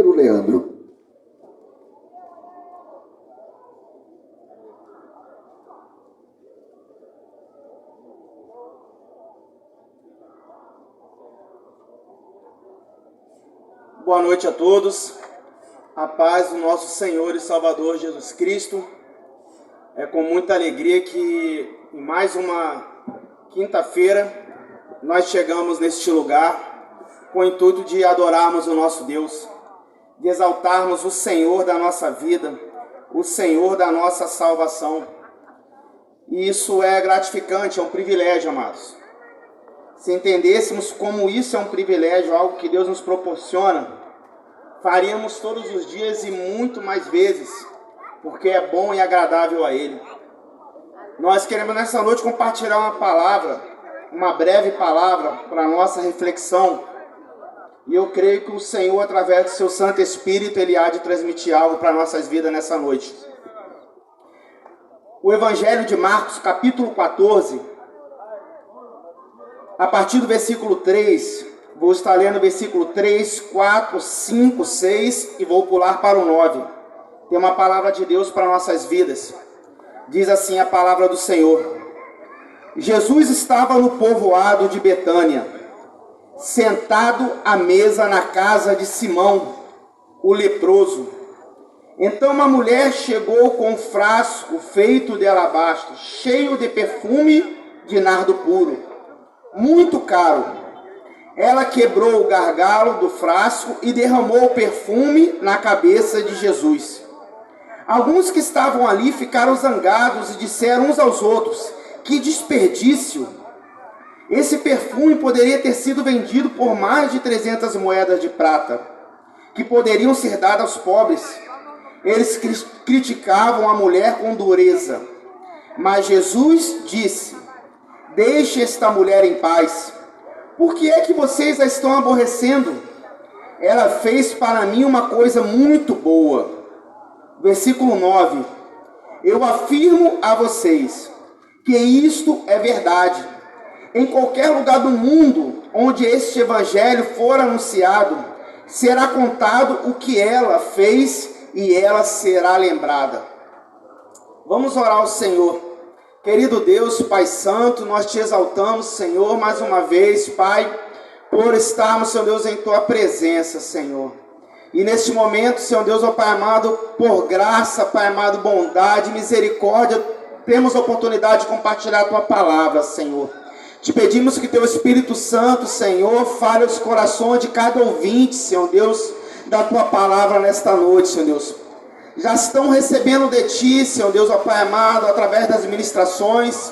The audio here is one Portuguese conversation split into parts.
presbítero Leandro. Boa noite a todos, a paz do nosso Senhor e Salvador Jesus Cristo. É com muita alegria que em mais uma quinta-feira nós chegamos neste lugar com o intuito de adorarmos o nosso Deus, de exaltarmos o Senhor da nossa vida, o Senhor da nossa salvação. E isso é gratificante, é um privilégio, amados. Se entendêssemos como isso é um privilégio, algo que Deus nos proporciona, faríamos todos os dias e muito mais vezes, porque é bom e agradável a Ele. Nós queremos nessa noite compartilhar uma palavra, uma breve palavra para a nossa reflexão. E eu creio que o Senhor, através do seu Santo Espírito, Ele há de transmitir algo para nossas vidas nessa noite. O Evangelho de Marcos, capítulo 14, a partir do versículo 3, vou estar lendo o versículo 3, 4, 5, 6 e vou pular para o 9. Tem uma palavra de Deus para nossas vidas. Diz assim a palavra do Senhor. Jesus estava no povoado de Betânia, sentado à mesa na casa de Simão, o leproso. Então uma mulher chegou com um frasco feito de alabastro, cheio de perfume de nardo puro, muito caro. Ela quebrou o gargalo do frasco e derramou o perfume na cabeça de Jesus. Alguns que estavam ali ficaram zangados e disseram uns aos outros: que desperdício! Esse perfume poderia ter sido vendido por mais de 300 moedas de prata, que poderiam ser dadas aos pobres. Eles criticavam a mulher com dureza. Mas Jesus disse: deixe esta mulher em paz. Por que é que vocês a estão aborrecendo? Ela fez para mim uma coisa muito boa. Versículo 9. Eu afirmo a vocês que isto é verdade. Em qualquer lugar do mundo onde este evangelho for anunciado, será contado o que ela fez e ela será lembrada. Vamos orar ao Senhor. Querido Deus, Pai Santo, nós te exaltamos, Senhor, mais uma vez, Pai, por estarmos, Senhor Deus, em Tua presença, Senhor. E neste momento, Senhor Deus, ó Pai amado, por graça, Pai amado, bondade, misericórdia, temos a oportunidade de compartilhar a Tua palavra, Senhor. Te pedimos que Teu Espírito Santo, Senhor, fale aos corações de cada ouvinte, Senhor Deus, da Tua palavra nesta noite, Senhor Deus. Já estão recebendo de Ti, Senhor Deus, ó Pai amado, através das ministrações,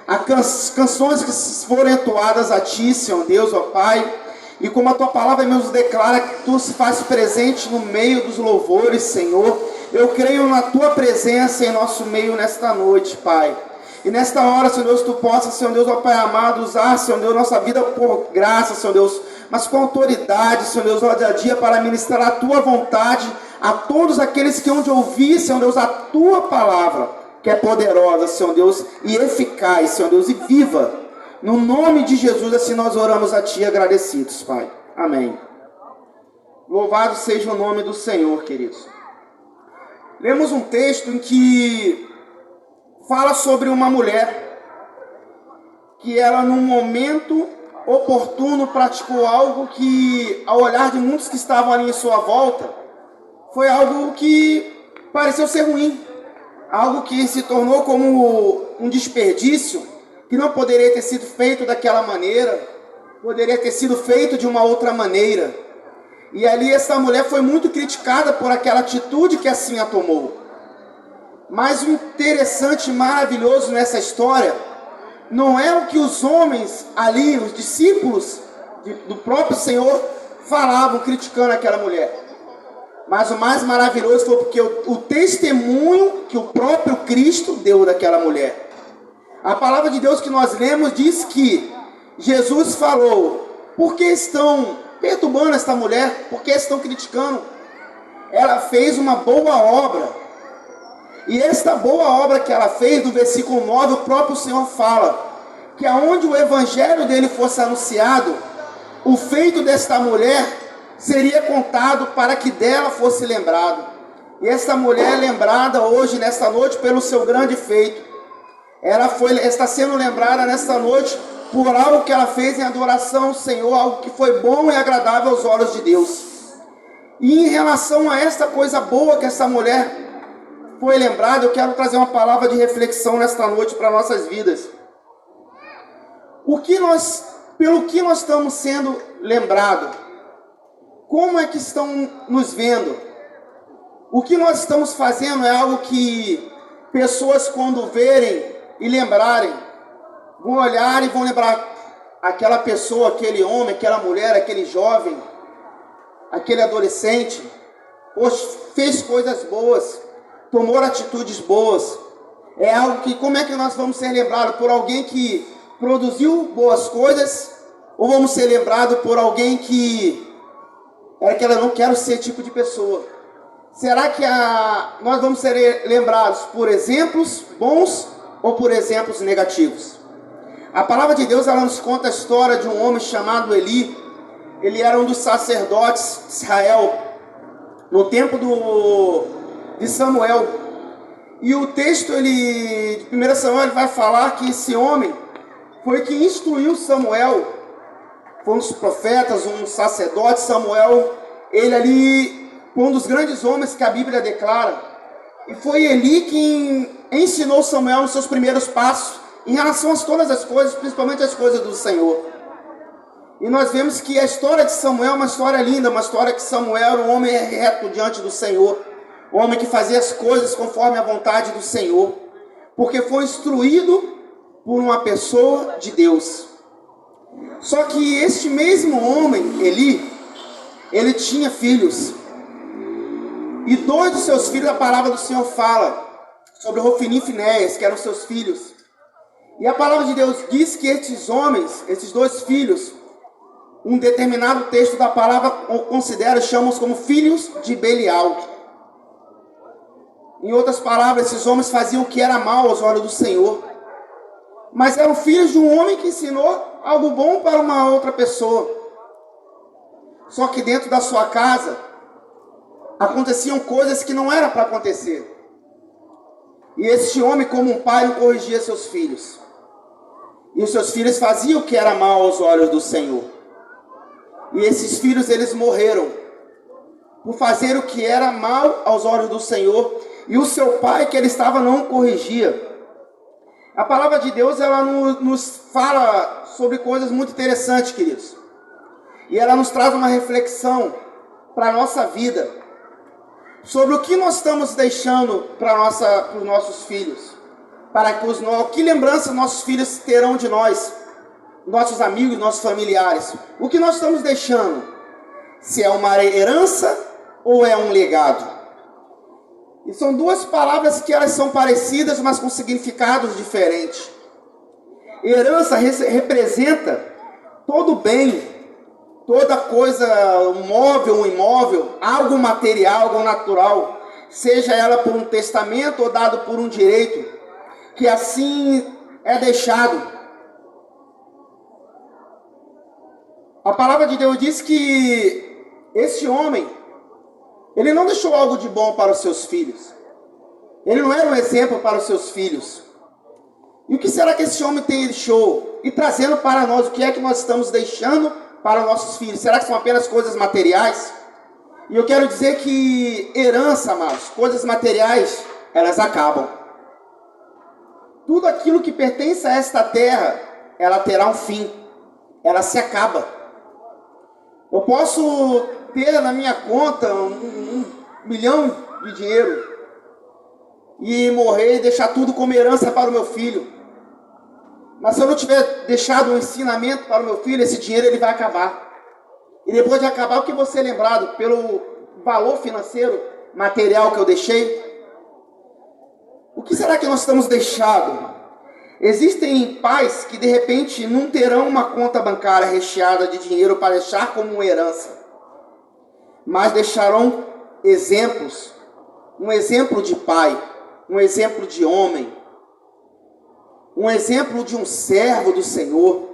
as canções que foram entoadas a Ti, Senhor Deus, ó Pai, e como a Tua palavra nos declara que Tu se faz presente no meio dos louvores, Senhor, eu creio na Tua presença em nosso meio nesta noite, Pai. E nesta hora, Senhor Deus, Tu possa, Senhor Deus, ó Pai amado, usar, Senhor Deus, nossa vida por graça, Senhor Deus, mas com autoridade, Senhor Deus, ó dia a dia, para ministrar a Tua vontade a todos aqueles que hão de ouvir, Senhor Deus, a Tua palavra, que é poderosa, Senhor Deus, e eficaz, Senhor Deus, e viva. No nome de Jesus, assim nós oramos a Ti agradecidos, Pai. Amém. Louvado seja o nome do Senhor, queridos. Lemos um texto em que fala sobre uma mulher que ela, num momento oportuno, praticou algo que, ao olhar de muitos que estavam ali em sua volta, foi algo que pareceu ser ruim, algo que se tornou como um desperdício, que não poderia ter sido feito daquela maneira, poderia ter sido feito de uma outra maneira. E ali essa mulher foi muito criticada por aquela atitude que assim a tomou. Mas o interessante e maravilhoso nessa história não é o que os homens ali, os discípulos do próprio Senhor, falavam criticando aquela mulher. Mas o mais maravilhoso foi porque o testemunho que o próprio Cristo deu daquela mulher. A palavra de Deus que nós lemos diz que Jesus falou: por que estão perturbando esta mulher? Por que estão criticando? Ela fez uma boa obra. E esta boa obra que ela fez, do versículo 9, o próprio Senhor fala que aonde o evangelho dele fosse anunciado, o feito desta mulher seria contado para que dela fosse lembrado. E essa mulher é lembrada hoje, nesta noite, pelo seu grande feito. Ela está sendo lembrada nesta noite por algo que ela fez em adoração ao Senhor, algo que foi bom e agradável aos olhos de Deus. E em relação a esta coisa boa que essa mulher foi lembrada, eu quero trazer uma palavra de reflexão nesta noite para nossas vidas. Pelo que nós estamos sendo lembrados? Como é que estão nos vendo? O que nós estamos fazendo é algo que pessoas, quando verem e lembrarem, vão olhar e vão lembrar aquela pessoa, aquele homem, aquela mulher, aquele jovem, aquele adolescente, poxa, fez coisas boas, tomou atitudes boas. É algo que, como é que nós vamos ser lembrados? Por alguém que produziu boas coisas? Ou vamos ser lembrados por alguém que era que ela não quer ser tipo de pessoa? Será que nós vamos ser lembrados por exemplos bons ou por exemplos negativos? A palavra de Deus, ela nos conta a história de um homem chamado Eli. Ele era um dos sacerdotes de Israel no tempo de Samuel. E o texto de 1 Samuel ele vai falar que esse homem foi que instruiu Samuel. Foi um dos profetas, um sacerdote. Samuel, ele ali foi um dos grandes homens que a Bíblia declara. E foi Eli quem ensinou Samuel os seus primeiros passos em relação a todas as coisas, principalmente as coisas do Senhor. E nós vemos que a história de Samuel é uma história linda, uma história que Samuel era um homem reto diante do Senhor, um homem que fazia as coisas conforme a vontade do Senhor, porque foi instruído por uma pessoa de Deus. Só que este mesmo homem, Eli, ele tinha filhos. E 2 dos seus filhos, a palavra do Senhor fala sobre Hofni e Finéias, que eram seus filhos. E a palavra de Deus diz que estes homens, esses 2 filhos, um determinado texto da palavra considera, chama-os como filhos de Belial. Em outras palavras, esses homens faziam o que era mal aos olhos do Senhor. Mas eram filhos de um homem que ensinou algo bom para uma outra pessoa. Só que dentro da sua casa aconteciam coisas que não eram para acontecer. E este homem, como um pai, não corrigia seus filhos. E os seus filhos faziam o que era mal aos olhos do Senhor. E esses filhos, eles morreram por fazer o que era mal aos olhos do Senhor. E o seu pai, que ele estava, não corrigia. A palavra de Deus, ela nos fala sobre coisas muito interessantes, queridos. E ela nos traz uma reflexão para a nossa vida, sobre o que nós estamos deixando para os nossos filhos. Para que lembrança nossos filhos terão de nós, nossos amigos, nossos familiares. O que nós estamos deixando? Se é uma herança ou é um legado? E são 2 palavras que elas são parecidas, mas com significados diferentes. Herança representa todo bem, toda coisa, um móvel, um imóvel, algo material, algo natural, seja ela por um testamento ou dado por um direito, que assim é deixado. A palavra de Deus diz que esse homem, ele não deixou algo de bom para os seus filhos. Ele não era um exemplo para os seus filhos. E o que será que esse homem deixou? E trazendo para nós, o que é que nós estamos deixando para os nossos filhos? Será que são apenas coisas materiais? E eu quero dizer que herança, amados, coisas materiais, elas acabam. Tudo aquilo que pertence a esta terra, ela terá um fim. Ela se acaba. Eu posso ter na minha conta um milhão de dinheiro e morrer e deixar tudo como herança para o meu filho. Mas se eu não tiver deixado um ensinamento para o meu filho, esse dinheiro ele vai acabar. E depois de acabar, o que vou ser lembrado? Pelo valor financeiro, material que eu deixei? O que será que nós estamos deixando? Existem pais que de repente não terão uma conta bancária recheada de dinheiro para deixar como uma herança, mas deixarão exemplos, um exemplo de pai, um exemplo de homem, um exemplo de um servo do Senhor.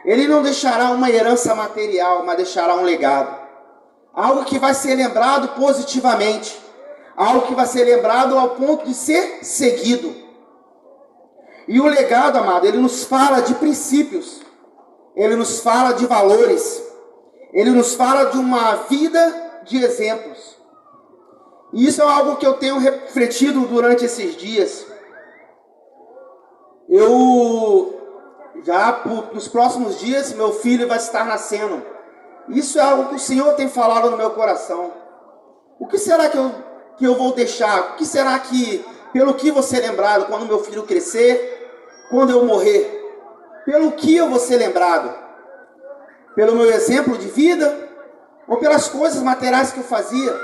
Ele não deixará uma herança material, mas deixará um legado. algo que vai ser lembrado positivamente, algo que vai ser lembrado ao ponto de ser seguido. E o legado, amado, ele nos fala de princípios, ele nos fala de valores, ele nos fala de uma vida de exemplos. E isso é algo que eu tenho refletido durante esses dias. Nos próximos dias, meu filho vai estar nascendo. Isso é algo que o Senhor tem falado no meu coração. O que será que eu vou deixar? O que será que, pelo que vou ser lembrado quando meu filho crescer, quando eu morrer? Pelo que eu vou ser lembrado? Pelo meu exemplo de vida? Ou pelas coisas materiais que eu fazia?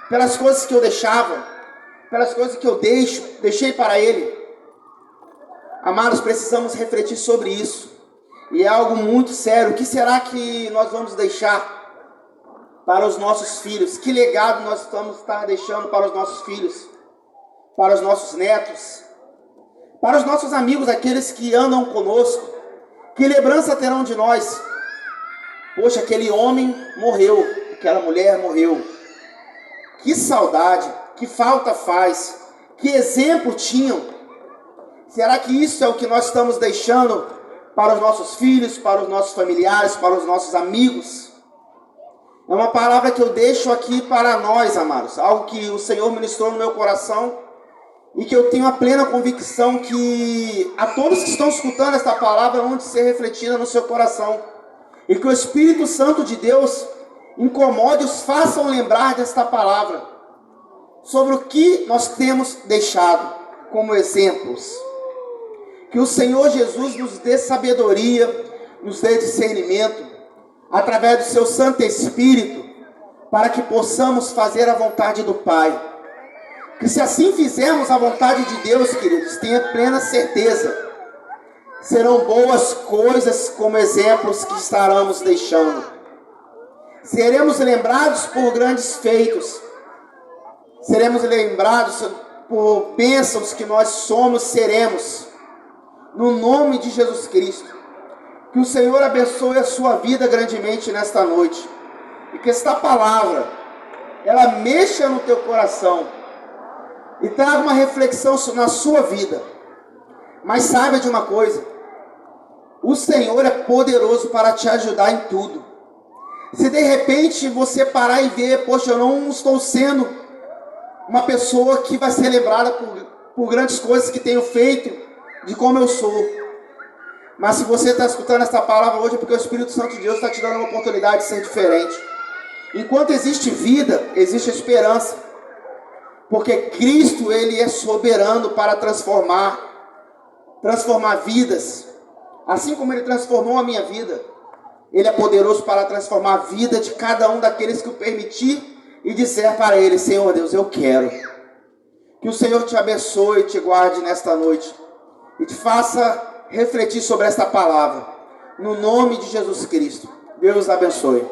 Pelas coisas que eu deixava? Pelas coisas que eu deixei para ele? Amados, precisamos refletir sobre isso. E é algo muito sério. O que será que nós vamos deixar para os nossos filhos? Que legado nós vamos estar deixando para os nossos filhos? Para os nossos netos? Para os nossos amigos, aqueles que andam conosco? Que lembrança terão de nós? Poxa, aquele homem morreu, aquela mulher morreu. Que saudade, que falta faz, que exemplo tinham. Será que isso é o que nós estamos deixando para os nossos filhos, para os nossos familiares, para os nossos amigos? É uma palavra que eu deixo aqui para nós, amados. Algo que o Senhor ministrou no meu coração e que eu tenho a plena convicção que a todos que estão escutando esta palavra vão ser refletida no seu coração. E que o Espírito Santo de Deus incomode e os façam lembrar desta palavra. Sobre o que nós temos deixado como exemplos. Que o Senhor Jesus nos dê sabedoria, nos dê discernimento, através do seu Santo Espírito, para que possamos fazer a vontade do Pai. Que se assim fizermos a vontade de Deus, queridos, tenha plena certeza, serão boas coisas como exemplos que estaremos deixando. Seremos lembrados por grandes feitos, seremos lembrados por bênçãos que nós somos, seremos. No nome de Jesus Cristo. Que o Senhor abençoe a sua vida grandemente nesta noite. E que esta palavra, ela mexa no teu coração. E traga uma reflexão na sua vida. Mas saiba de uma coisa. O Senhor é poderoso para te ajudar em tudo. Se de repente você parar e ver, poxa, eu não estou sendo uma pessoa que vai ser lembrada por grandes coisas que tenho feito, de como eu sou. Mas se você está escutando essa palavra hoje é porque o Espírito Santo de Deus está te dando uma oportunidade de ser diferente. Enquanto existe vida, existe esperança. Porque Cristo, Ele é soberano para transformar vidas. Assim como Ele transformou a minha vida, Ele é poderoso para transformar a vida de cada um daqueles que o permitir e disser para Ele: Senhor Deus, eu quero. Que o Senhor te abençoe e te guarde nesta noite. E te faça refletir sobre esta palavra. No nome de Jesus Cristo. Deus abençoe.